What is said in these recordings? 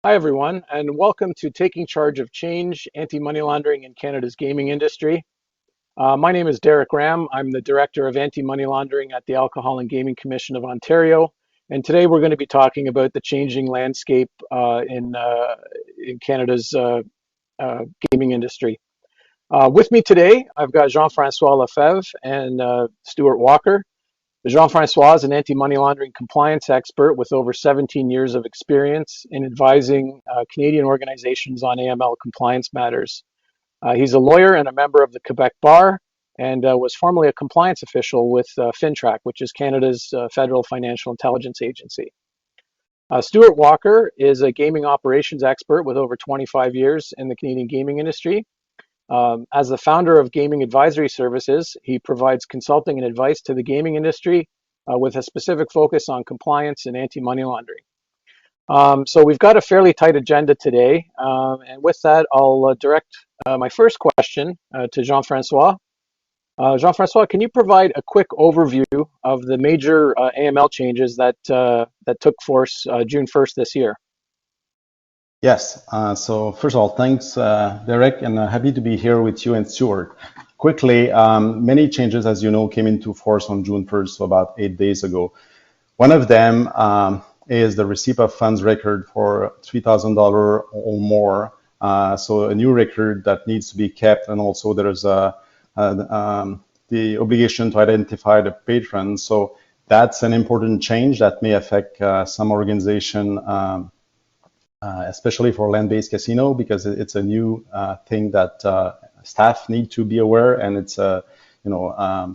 Hi, everyone, and welcome to Taking Charge of Change, Anti-Money Laundering in Canada's Gaming Industry. My name is Derek Ramm. I'm the Director of Anti-Money Laundering at the Alcohol and Gaming Commission of Ontario. And today we're going to be talking about the changing landscape in Canada's gaming industry. With me today, I've got Jean-Francois Lefebvre and Stuart Walker. Jean-Francois is an anti-money laundering compliance expert with over 17 years of experience in advising Canadian organizations on AML compliance matters. He's a lawyer and a member of the Quebec Bar and was formerly a compliance official with FINTRAC, which is Canada's federal financial intelligence agency. Stuart Walker is a gaming operations expert with over 25 years in the Canadian gaming industry. As the founder of Gaming Advisory Services, he provides consulting and advice to the gaming industry with a specific focus on compliance and anti-money laundering. So we've got a fairly tight agenda today. And with that, I'll direct my first question to Jean-Francois. Jean-Francois, can you provide a quick overview of the major AML changes that took force June 1st this year? Yes, so first of all, thanks, Derek, and happy to be here with you and Stuart. Quickly, many changes, as you know, came into force on June 1st, so about 8 days ago. One of them is the receipt of funds record for $3,000 or more, so a new record that needs to be kept, and also there is the obligation to identify the patron. So that's an important change that may affect some organization, especially for land-based casino, because it's a new thing that staff need to be aware, and it's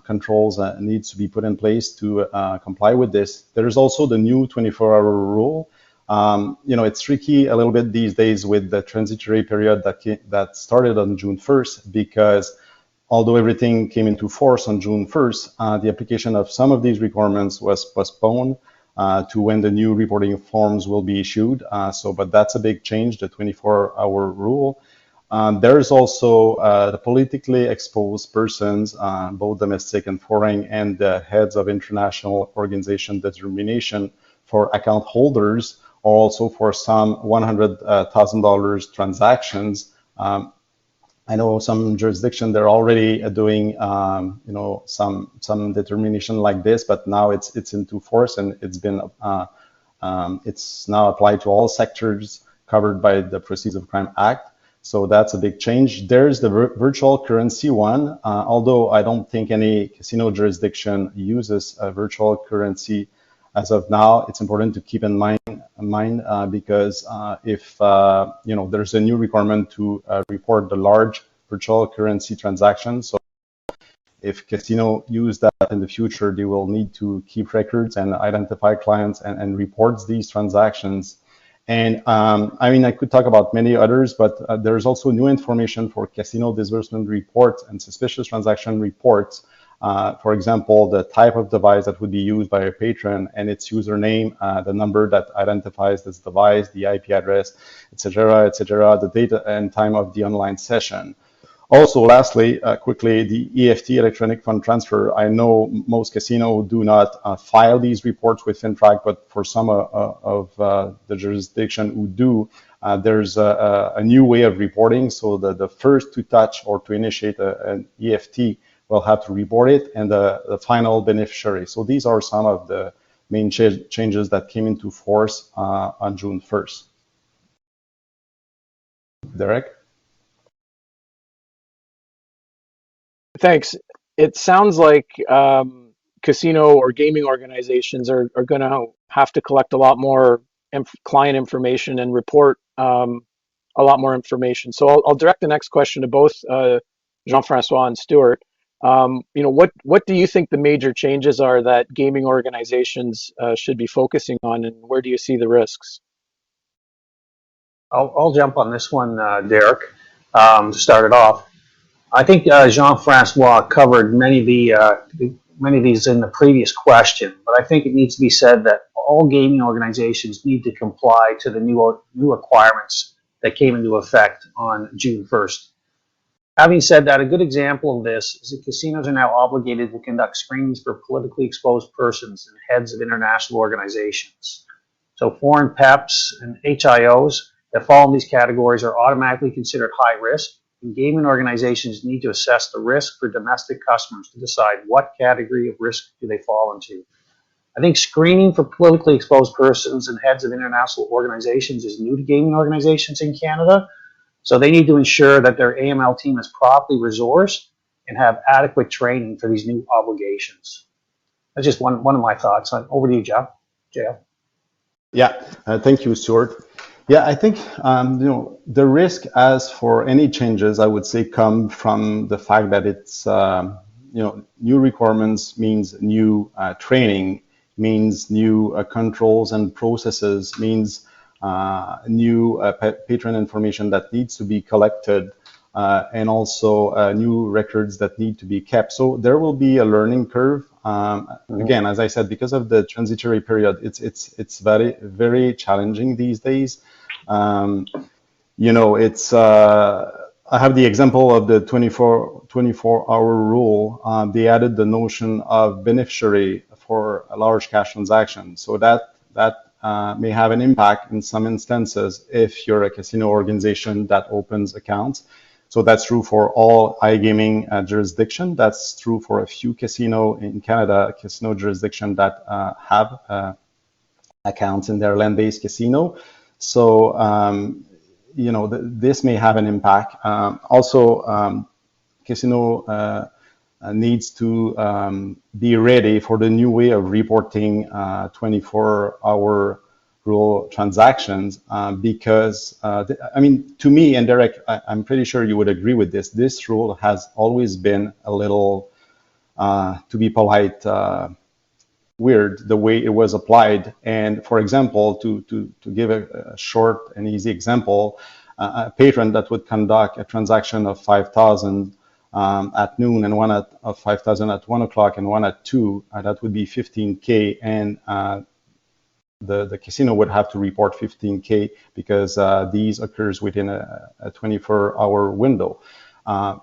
controls needs to be put in place to comply with this. There's also the new 24-hour rule. It's tricky a little bit these days with the transitory period that started on June 1st, because although everything came into force on June 1st, the application of some of these requirements was postponed to when the new reporting forms will be issued. But that's a big change, the 24-hour rule. There's also the politically exposed persons, both domestic and foreign, and the heads of international organization determination for account holders, or also for some $100,000 transactions. I know some jurisdiction they're already doing, some determination like this, but now it's into force, and it's now applied to all sectors covered by the Proceeds of Crime Act. So that's a big change. There's the virtual currency one. Although I don't think any casino jurisdiction uses a virtual currency as of now, it's important to keep in mind because if there's a new requirement to report the large virtual currency transactions. So if casino use that in the future, they will need to keep records and identify clients and reports these transactions. And I could talk about many others, but there's also new information for casino disbursement reports and suspicious transaction reports. For example, the type of device that would be used by a patron and its username, the number that identifies this device, the IP address, etc., the date and time of the online session. Also, lastly, quickly, the EFT, electronic fund transfer. I know most casinos do not file these reports with FINTRAC, but for some of the jurisdiction who do, there's a new way of reporting. So the first to touch or to initiate an EFT will have to report it, and the final beneficiary. So these are some of the main changes that came into force on June 1st. Derek? Thanks. It sounds like casino or gaming organizations are going to have to collect a lot more client information and report a lot more information. So I'll direct the next question to both Jean-Francois and Stuart. What do you think the major changes are that gaming organizations should be focusing on, and where do you see the risks? I'll jump on this one, Derek, to start it off. I think Jean-Francois covered many of these in the previous question, but I think it needs to be said that all gaming organizations need to comply to the new requirements that came into effect on June 1st. Having said that, a good example of this is that casinos are now obligated to conduct screenings for politically exposed persons and heads of international organizations. So foreign PEPs and HIOs that fall in these categories are automatically considered high risk, and gaming organizations need to assess the risk for domestic customers to decide what category of risk do they fall into. I think screening for politically exposed persons and heads of international organizations is new to gaming organizations in Canada. So they need to ensure that their AML team is properly resourced and have adequate training for these new obligations. That's just one of my thoughts. Over to you, Jeff. JL. Yeah, thank you, Stuart. Yeah, I think the risk, as for any changes, I would say, come from the fact that it's new requirements means new training, means new controls and processes, means new patron information that needs to be collected, and also new records that need to be kept. So there will be a learning curve. Again, as I said, because of the transitory period, it's very, very challenging these days. It's I have the example of the 24-hour rule. They added the notion of beneficiary for a large cash transaction, so that may have an impact in some instances if you're a casino organization that opens accounts. So that's true for all iGaming jurisdiction. That's true for a few casino in Canada, casino jurisdiction that have accounts in their land-based casino. So, this may have an impact. Also, casino needs to be ready for the new way of reporting 24-hour rule transactions, because to me, and Derek, I'm pretty sure you would agree with this rule has always been a little, to be polite, weird the way it was applied. And for example, to give a short and easy example, a patron that would conduct a transaction of 5,000 at noon and one of 5,000 at 1 o'clock and one at 2, that would be 15K, and the casino would have to report 15K because these occurs within a 24-hour window.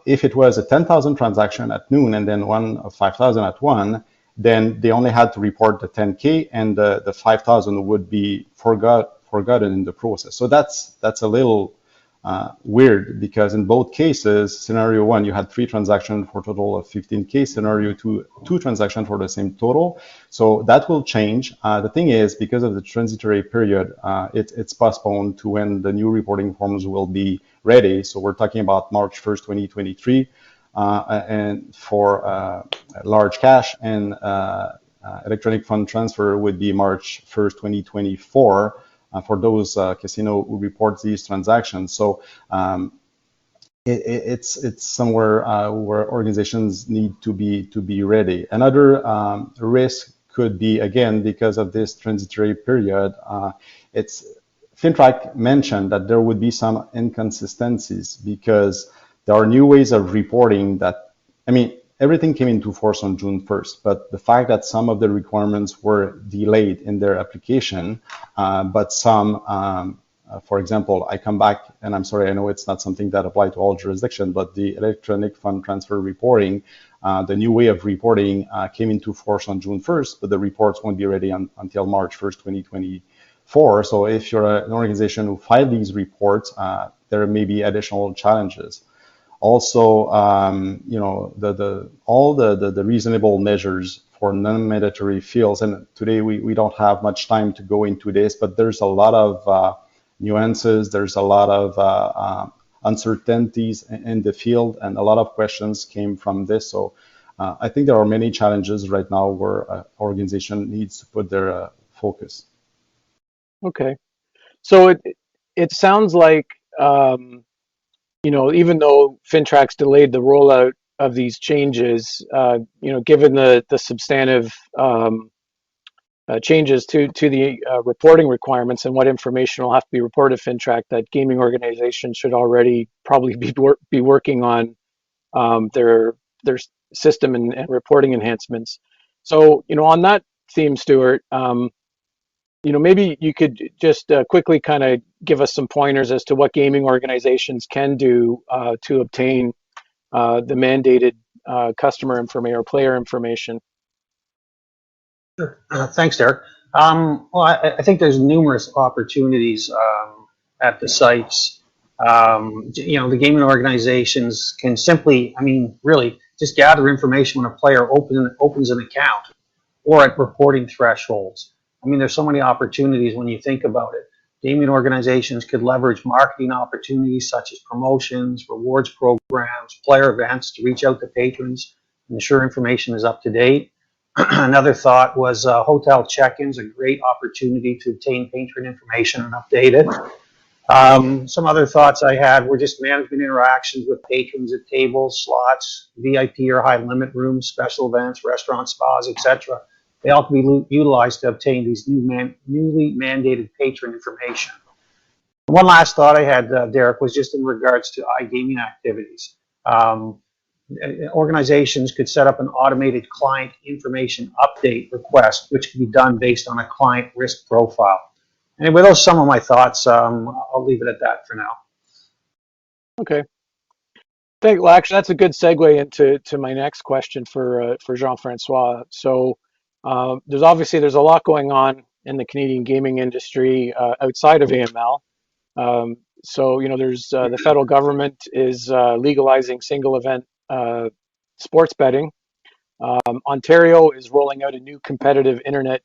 If it was a 10,000 transaction at noon and then one of 5,000 at 1, then they only had to report the 10K, and the 5,000 would be forgotten in the process. So that's a little weird, because in both cases, scenario one, you had 3 transactions for a total of 15K, scenario two, 2 transactions for the same total. So that will change. The thing is, because of the transitory period, it's postponed to when the new reporting forms will be ready. So we're talking about March 1st, 2023, and for large cash, and electronic fund transfer would be March 1st, 2024. For those casino who report these transactions. So it's somewhere where organizations need to be ready. Another risk could be, again, because of this transitory period, FINTRAC mentioned that there would be some inconsistencies because there are new ways of reporting that, everything came into force on June 1st, but the fact that some of the requirements were delayed in their application, but some, for example, I come back, and I'm sorry, I know it's not something that applies to all jurisdictions, but the electronic fund transfer reporting, the new way of reporting came into force on June 1st, but the reports won't be ready until March 1st, 2024. So if you're an organization who filed these reports, there may be additional challenges. Also, all the reasonable measures for non-mandatory fields, and today we don't have much time to go into this, but there's a lot of nuances, there's a lot of uncertainties in the field, and a lot of questions came from this. So I think there are many challenges right now where an organization needs to put their focus. Okay, so it sounds like even though FINTRAC's delayed the rollout of these changes, given the substantive changes to the reporting requirements and what information will have to be reported to FINTRAC, that gaming organizations should already probably be working on their system and reporting enhancements. So, on that theme, Stuart, maybe you could just quickly kind of give us some pointers as to what gaming organizations can do to obtain the mandated customer information or player information. Sure. Thanks, Derek. Well, I think there's numerous opportunities at the sites. The gaming organizations can simply, really just gather information when a player opens an account or at reporting thresholds. There's so many opportunities when you think about it. Gaming organizations could leverage marketing opportunities such as promotions, rewards programs, player events to reach out to patrons and ensure information is up to date. Another thought was hotel check-ins, a great opportunity to obtain patron information and update it. Some other thoughts I had were just management interactions with patrons at tables, slots, VIP or high limit rooms, special events, restaurants, spas, etc. They all can be utilized to obtain these newly mandated patron information. One last thought I had, Derek, was just in regards to iGaming activities. Um, Organizations could set up an automated client information update request, which can be done based on a client risk profile. Anyway, those are some of my thoughts. I'll leave it at that for now. Okay. Well, actually, that's a good segue into my next question for Jean-Francois. So, there's a lot going on in the Canadian gaming industry outside of AML. So, there's the federal government is legalizing single event sports betting. Ontario is rolling out a new competitive internet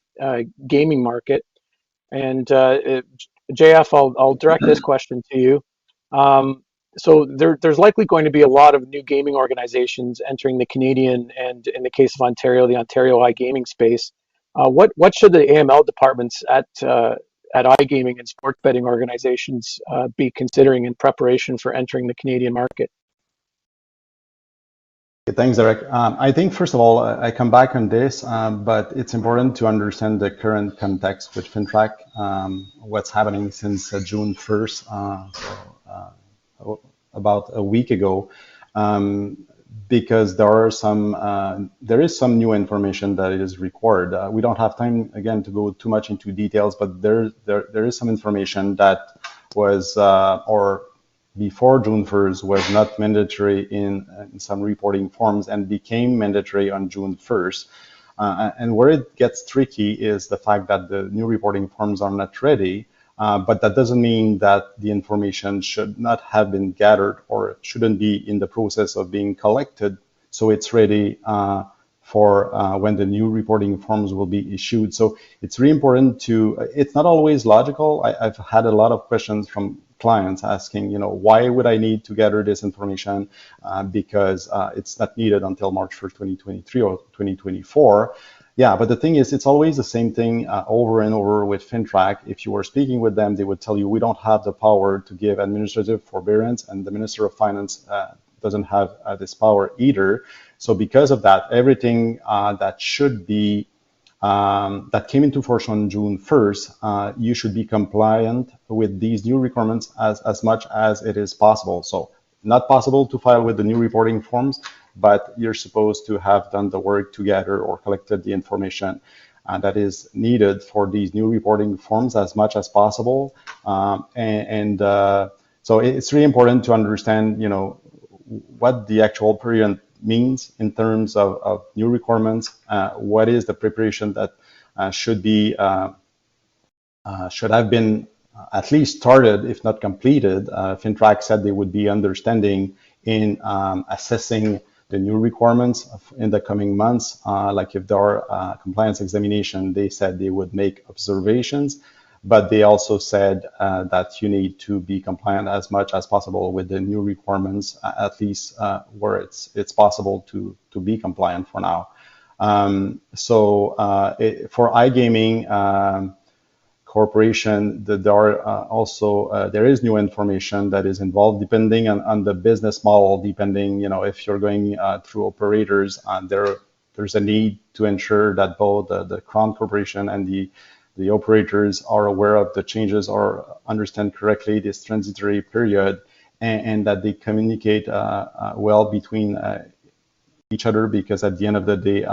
gaming market. And JF, I'll direct this question to you. So there's likely going to be a lot of new gaming organizations entering the Canadian and, in the case of Ontario, the Ontario iGaming space. What should the AML departments at iGaming and sports betting organizations be considering in preparation for entering the Canadian market? Thanks, Derek. I think, first of all, I come back on this, but it's important to understand the current context with FinTrack, what's happening since June 1st, about a week ago, because there is some new information that is required. We don't have time, again, to go too much into details, but there is some information that was, or before June 1st was not mandatory in some reporting forms and became mandatory on June 1st. And where it gets tricky is the fact that the new reporting forms are not ready, but that doesn't mean that the information should not have been gathered or shouldn't be in the process of being collected, so it's ready for when the new reporting forms will be issued. So it's really important it's not always logical. I've had a lot of questions from clients asking, why would I need to gather this information because it's not needed until March 1st, 2023 or 2024. Yeah, but the thing is, it's always the same thing over and over with FinTrack. If you were speaking with them, they would tell you, we don't have the power to give administrative forbearance, and the Minister of Finance doesn't have this power either. So because of that, everything that should be that came into force on June 1st, you should be compliant with these new requirements as much as it is possible. So not possible to file with the new reporting forms, but you're supposed to have done the work to gather or collected the information that is needed for these new reporting forms as much as possible. So it's really important to understand, what the actual period means in terms of new requirements. What is the preparation that should have been at least started, if not completed. FinTrack said they would be understanding in assessing the new requirements in the coming months. Like if there are compliance examination, they said they would make observations, but they also said that you need to be compliant as much as possible with the new requirements, at least where it's possible to be compliant for now. For iGaming corporation, there is new information that is involved depending on the business model, depending, if you're going through operators, there's a need to ensure that both the Crown Corporation and the operators are aware of the changes or understand correctly this transitory period, and that they communicate well between each other, because at the end of the day,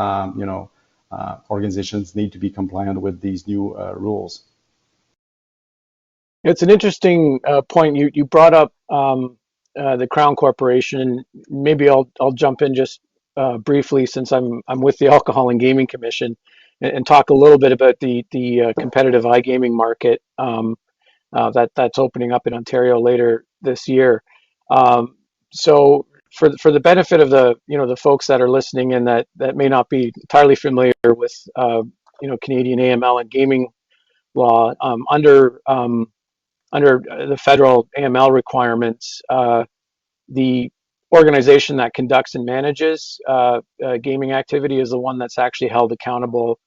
organizations need to be compliant with these new rules. It's an interesting point. You brought up the Crown Corporation. Maybe I'll jump in just briefly, since I'm with the Alcohol and Gaming Commission, and talk a little bit about the competitive iGaming market. that's opening up in Ontario later this year. So for the benefit of the folks that are listening and that may not be entirely familiar with Canadian AML and gaming law, under the federal AML requirements, the organization that conducts and manages gaming activity is the one that's actually held accountable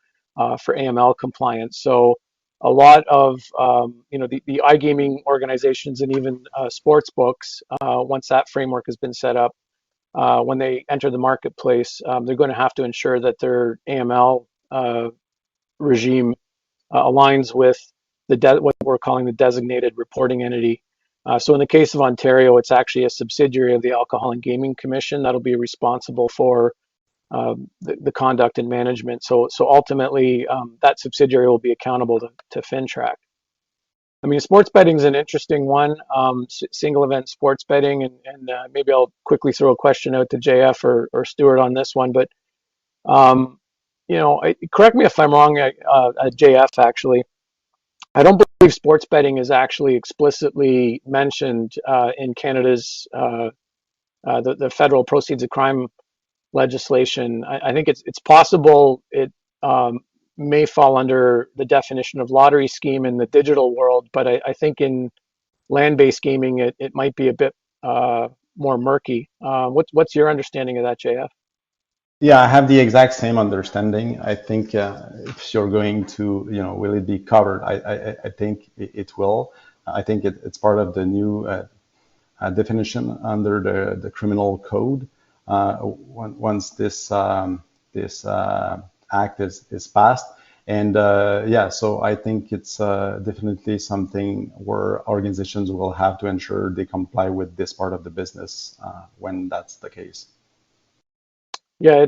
for AML compliance. So a lot of the iGaming organizations and even sports books, once that framework has been set up, when they enter the marketplace, they're going to have to ensure that their AML regime aligns with what we're calling the designated reporting entity. So in the case of Ontario, it's actually a subsidiary of the Alcohol and Gaming Commission that'll be responsible for the conduct and management. So ultimately, that subsidiary will be accountable to FinTrack. I mean, sports betting is an interesting one, single event sports betting, and maybe I'll quickly throw a question out to JF or Stuart on this one, but correct me if I'm wrong, JF actually. I don't believe sports betting is actually explicitly mentioned in Canada's the federal proceeds of crime legislation. I think it's possible it may fall under the definition of lottery scheme in the digital world, but I think in land-based gaming it might be a bit more murky. What's your understanding of that, JF? Yeah, I have the exact same understanding. I think if you're going to, will it be covered? I think it will. I think it's part of the new definition under the criminal code. Once this act is passed, and so I think it's definitely something where organizations will have to ensure they comply with this part of the business when that's the case. Yeah,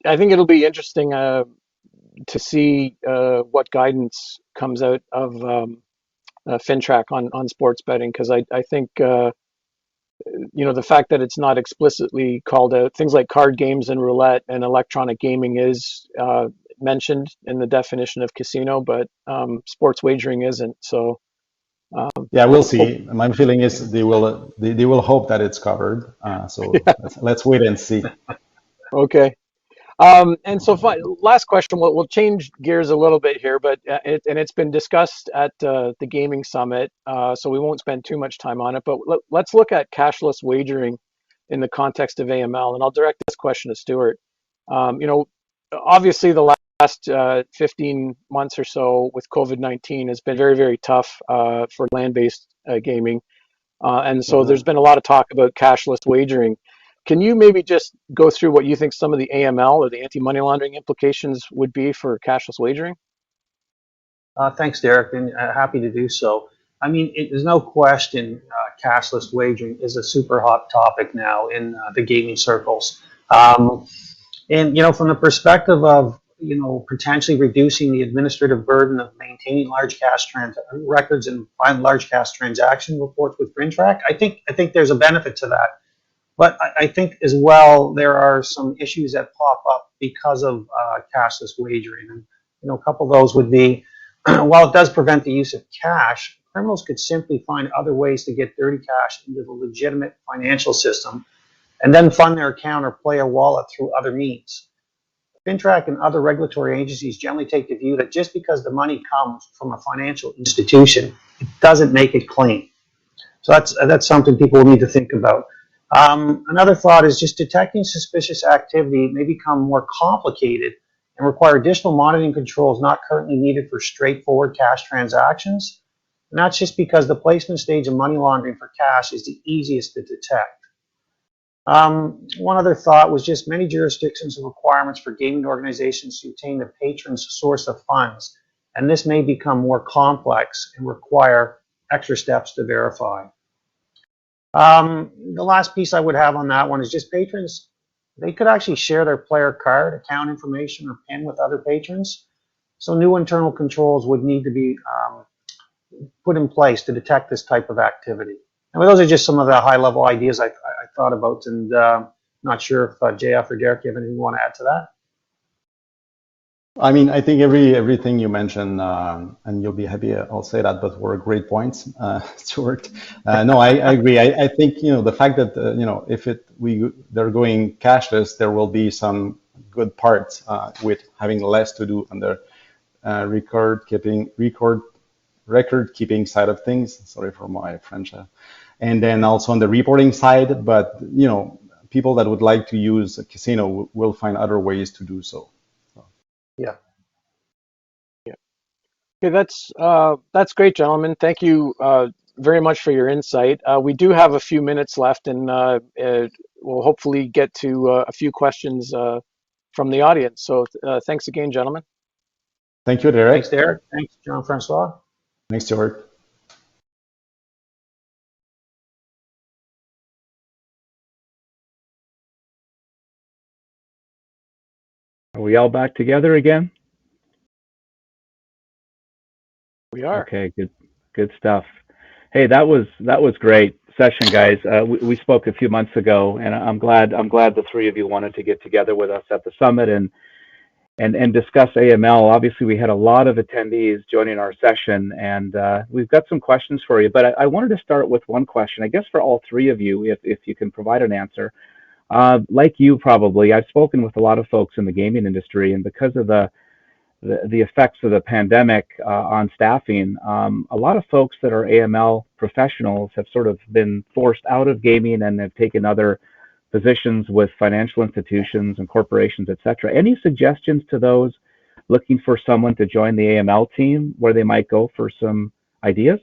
I think it'll be interesting to see what guidance comes out of FinTrack on sports betting, because I think the fact that it's not explicitly called out, things like card games and roulette and electronic gaming is mentioned in the definition of casino, but sports wagering isn't. So yeah, we'll see. My feeling is they will hope that it's covered. So yeah. let's wait and see. Okay. And so last question, we'll change gears a little bit here, but it's been discussed at the gaming summit, so we won't spend too much time on it, but let's look at cashless wagering in the context of AML. And I'll direct this question to Stuart. Obviously the last 15 months or so with COVID-19 has been very, very tough for land-based gaming. And so there's been a lot of talk about cashless wagering. Can you maybe just go through what you think some of the AML or the anti-money laundering implications would be for cashless wagering? Thanks, Derek, and happy to do so. I mean, there's no question cashless wagering is a super hot topic now in the gaming circles. And, from the perspective of, potentially reducing the administrative burden of maintaining large cash records and find large cash transaction reports with FinTrack, I think there's a benefit to that. But I think as well there are some issues that pop up because of cashless wagering, and a couple of those would be, while it does prevent the use of cash, criminals could simply find other ways to get dirty cash into the legitimate financial system, and then fund their account or play a wallet through other means. FinTrack and other regulatory agencies generally take the view that just because the money comes from a financial institution, it doesn't make it clean. So that's something people will need to think about. Another thought is just detecting suspicious activity may become more complicated and require additional monitoring controls not currently needed for straightforward cash transactions. And that's just because the placement stage of money laundering for cash is the easiest to detect. One other thought was just many jurisdictions have requirements for gaming organizations to obtain the patron's source of funds, and this may become more complex and require extra steps to verify. The last piece I would have on that one is just patrons. They could actually share their player card, account information, or PIN with other patrons. So new internal controls would need to be put in place to detect this type of activity. And those are just some of the high-level ideas I thought about, and not sure if JF or Derek, you have anything you want to add to that? I mean, I think everything you mentioned, and you'll be happy I'll say that, but were great points, Stuart. No, I agree. I think the fact that if they're going cashless, there will be some good parts with having less to do on the record keeping side of things. Sorry for my French, and then also on the reporting side. But people that would like to use a casino will find other ways to do so. Yeah. Yeah. Okay, that's great, gentlemen. Thank you very much for your insight. We do have a few minutes left, and we'll hopefully get to a few questions from the audience. So thanks again, gentlemen. Thank you, Thanks, Derek. Derek. Thanks, Jean-Francois. Thanks, Stuart. Are we all back together again? We are. Okay, good stuff. Hey, that was great session, guys. We spoke a few months ago, and I'm glad the three of you wanted to get together with us at the summit and discuss AML. Obviously, we had a lot of attendees joining our session, and we've got some questions for you. But I wanted to start with one question, I guess, for all three of you, if you can provide an answer. Like you, probably, I've spoken with a lot of folks in the gaming industry, and because of the effects of the pandemic on staffing, a lot of folks that are AML professionals have sort of been forced out of gaming and have taken other positions with financial institutions and corporations, et cetera. Any suggestions to those looking for someone to join the AML team where they might go for some ideas?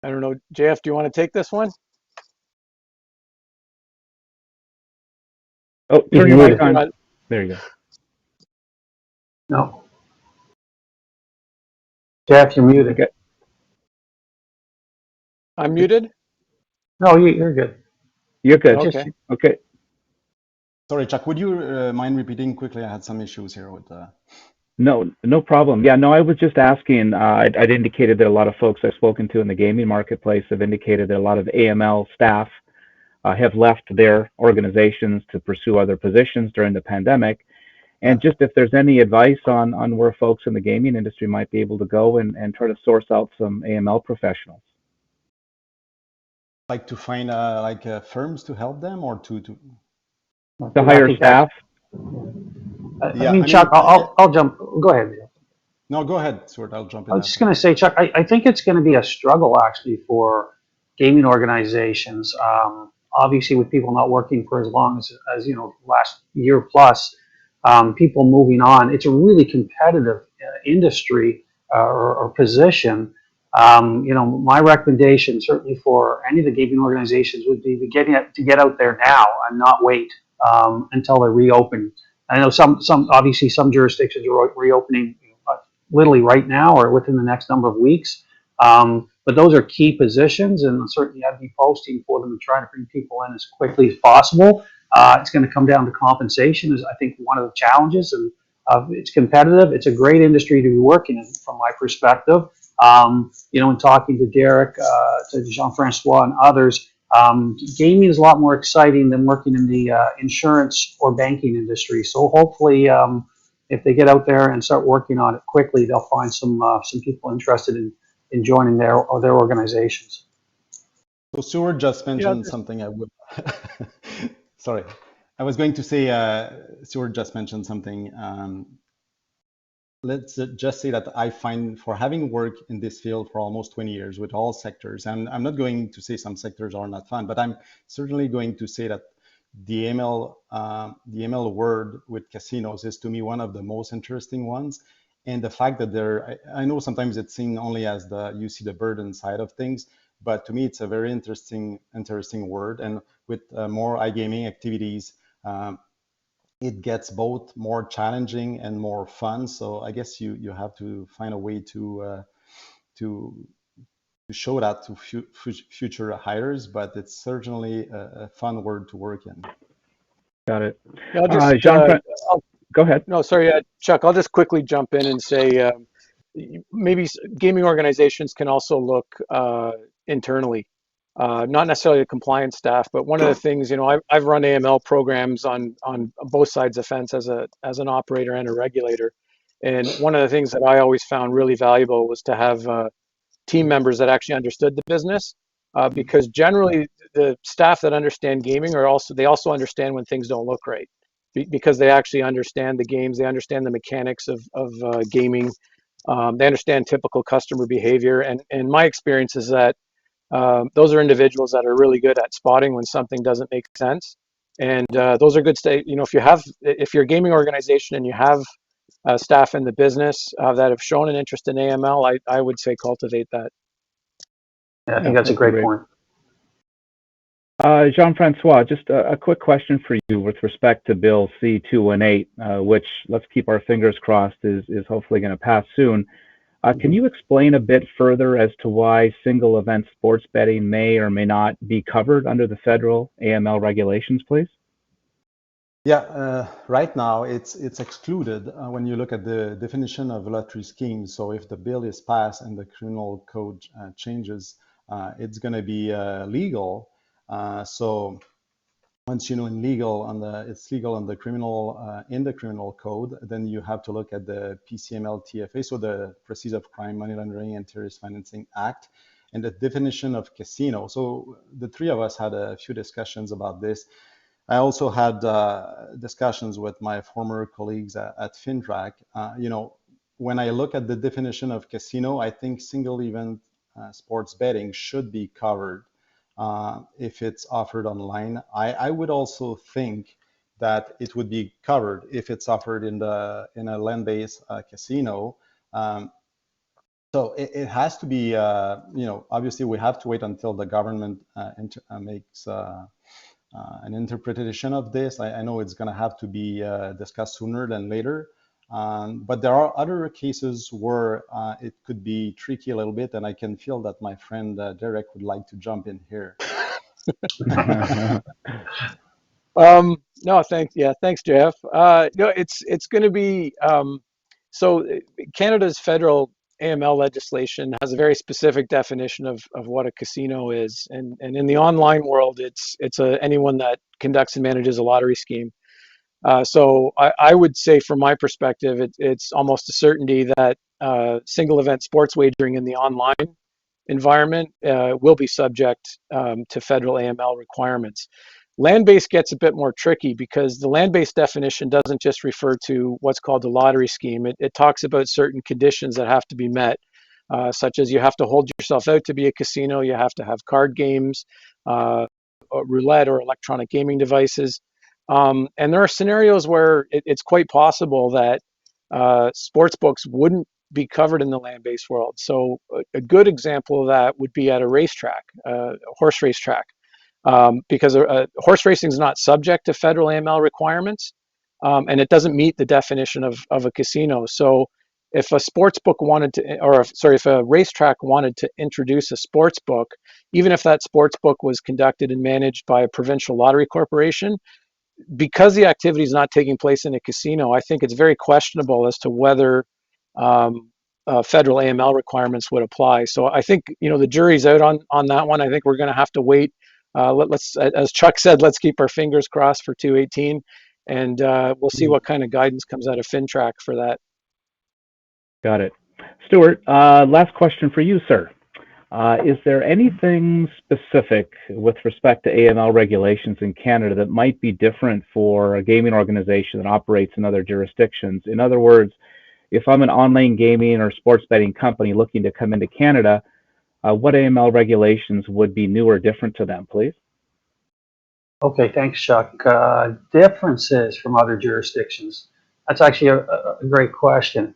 I don't know, JF, do you want to take this one? Oh, turn your mic on. There you go. No. Jeff, you're muted. Okay. I'm muted? No, you're good. You're good. Okay. Okay. Sorry, Chuck, would you mind repeating quickly? I had some issues here with No problem. Yeah, no, I was just asking. I'd indicated that a lot of folks I've spoken to in the gaming marketplace have indicated that a lot of AML staff have left their organizations to pursue other positions during the pandemic. And just if there's any advice on where folks in the gaming industry might be able to go and try to source out some AML professionals. like to find firms to help them or to hire staff. I mean, Chuck, I'll jump. Go ahead. No, go ahead, Stuart. I'll jump in. I was just going to say, Chuck, I think it's going to be a struggle actually for gaming organizations. Obviously, with people not working for as long as last year plus, people moving on. It's a really competitive industry or position. My recommendation certainly for any of the gaming organizations would be to get out there now and not wait until they reopen. I know some obviously some jurisdictions are reopening literally right now or within the next number of weeks. But those are key positions, and certainly I'd be posting for them and trying to bring people in as quickly as possible. It's going to come down to compensation, is I think one of the challenges, and it's competitive. It's a great industry to be working in, from my perspective. In talking to Derek, to Jean-Francois, and others, gaming is a lot more exciting than working in the insurance or banking industry. So hopefully, if they get out there and start working on it quickly, they'll find some people interested in joining their organizations. So Stuart just mentioned something I would. Sorry, I was going to say. Stuart just mentioned something. Let's just say that I find, for having worked in this field for almost 20 years with all sectors, and I'm not going to say some sectors are not fun, but I'm certainly going to say that the AML word with casinos is to me one of the most interesting ones. And the fact that I know sometimes it's seen only as you see the burden side of things, but to me it's a very interesting word. And with more iGaming activities, it gets both more challenging and more fun. So I guess you have to find a way to show that to future hires, but it's certainly a fun word to work in. Got it. Yeah, go ahead. No, sorry, Chuck, I'll just quickly jump in and say maybe gaming organizations can also look internally not necessarily the compliance staff, but one of the things, I've run AML programs on both sides of the fence as an operator and a regulator. And one of the things that I always found really valuable was to have team members that actually understood the business, because generally the staff that understand gaming they also understand when things don't look right, because they actually understand the games, they understand the mechanics of gaming, they understand typical customer behavior, and my experience is that those are individuals that are really good at spotting when something doesn't make sense, and those are good. If you're a gaming organization and you have staff in the business that have shown an interest in AML, I would say cultivate that. Yeah, I think that's a great point. Jean-Francois, just a quick question for you with respect to Bill C-218, which, let's keep our fingers crossed, is hopefully going to pass soon. Can you explain a bit further as to why single event sports betting may or may not be covered under the federal AML regulations, please? Yeah, right now it's excluded when you look at the definition of lottery scheme. So if the bill is passed and the criminal code changes, it's going to be legal. So once it's legal on the criminal in the criminal code, then you have to look at the PCML TFA, so the Proceeds of Crime, Money Laundering, and Terrorist Financing Act, and the definition of casino. So the three of us had a few discussions about this. I also had discussions with my former colleagues at FinTrack. When I look at the definition of casino, I think single event sports betting should be covered if it's offered online. I would also think that it would be covered if it's offered in a land-based casino. So it has to be, obviously we have to wait until the government makes an interpretation of this. I know it's going to have to be discussed sooner than later. But there are other cases where it could be tricky a little bit, and I can feel that my friend Derek would like to jump in here. No, thanks. Yeah, thanks, Jeff. It's going to be so. Canada's federal AML legislation has a very specific definition of what a casino is, and in the online world, it's anyone that conducts and manages a lottery scheme. So I would say, from my perspective, it's almost a certainty that single event sports wagering in the online environment will be subject to federal AML requirements. Land-based gets a bit more tricky because the land-based definition doesn't just refer to what's called a lottery scheme. It talks about certain conditions that have to be met, such as you have to hold yourself out to be a casino, you have to have card games, roulette or electronic gaming devices. And there are scenarios where it's quite possible that sports books wouldn't be covered in the land-based world. So a good example of that would be at a racetrack, a horse racetrack. Because horse racing is not subject to federal AML requirements, and it doesn't meet the definition of a casino. So if a sports book wanted to, if a racetrack wanted to introduce a sports book, even if that sports book was conducted and managed by a provincial lottery corporation, because the activity is not taking place in a casino, I think it's very questionable as to whether federal AML requirements would apply. So I think the jury's out on that one. I think we're going to have to wait. Let's, as Chuck said, let's keep our fingers crossed for 218, and we'll see what kind of guidance comes out of FinTrack for that. Got it. Stuart, last question for you, sir. Is there anything specific with respect to AML regulations in Canada that might be different for a gaming organization that operates in other jurisdictions? In other words, if I'm an online gaming or sports betting company looking to come into Canada, what AML regulations would be new or different to them, please? Okay, thanks, Chuck. Differences from other jurisdictions. That's actually a great question.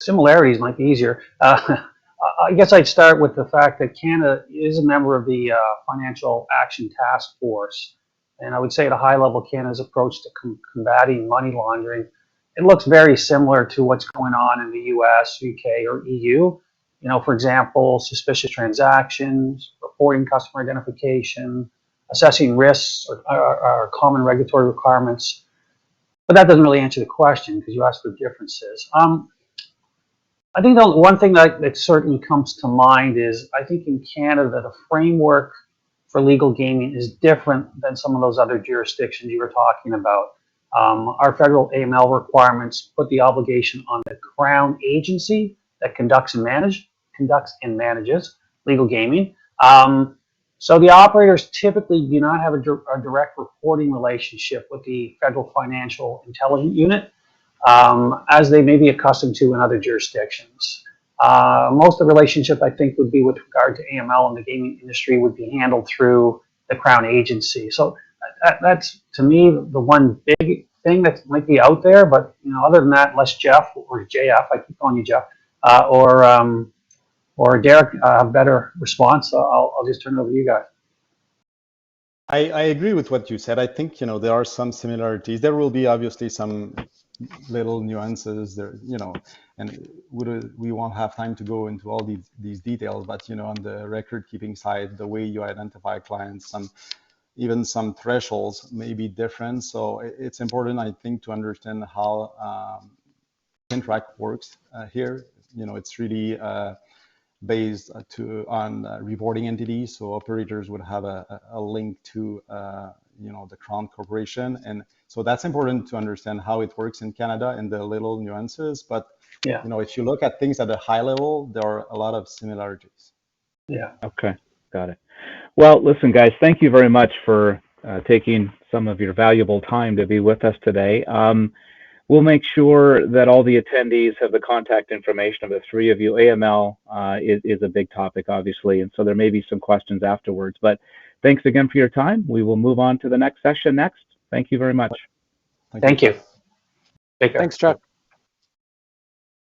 Similarities might be easier. I guess I'd start with the fact that Canada is a member of the Financial Action Task Force. And I would say at a high level, Canada's approach to combating money laundering, it looks very similar to what's going on in the US, UK, or EU. For example, suspicious transactions, reporting customer identification, assessing risks are common regulatory requirements. But that doesn't really answer the question because you asked for differences. I think the one thing that certainly comes to mind is I think in Canada the framework for legal gaming is different than some of those other jurisdictions you were talking about. Our federal AML requirements put the obligation on the Crown agency that conducts and manages legal gaming. So the operators typically do not have a direct reporting relationship with the Federal Financial Intelligence Unit, as they may be accustomed to in other jurisdictions. Most of the relationship, I think, would be with regard to AML in the gaming industry would be handled through the Crown agency. So that's, to me, the one big thing that might be out there. But other than that, unless Jeff or JF, I keep calling you Jeff, or Derek have a better response, I'll just turn it over to you guys. I agree with what you said. I think there are some similarities. There will be obviously some little nuances there, and we won't have time to go into all these details. But on the record keeping side, the way you identify clients, even some thresholds may be different. So it's important, I think, to understand how contract works here. It's really based on reporting entities, so operators would have a link to the Crown Corporation, and so that's important to understand how it works in Canada and the little nuances. But Yeah. if you look at things at a high level, there are a lot of similarities. Yeah. Okay, got it. Well, listen, guys, thank you very much for taking some of your valuable time to be with us today. We'll make sure that all the attendees have the contact information of the three of you. AML is a big topic, obviously, and so there may be some questions afterwards. But thanks again for your time. We will move on to the next session next. Thank you very much. Thank you. Take care. Thanks, Chuck.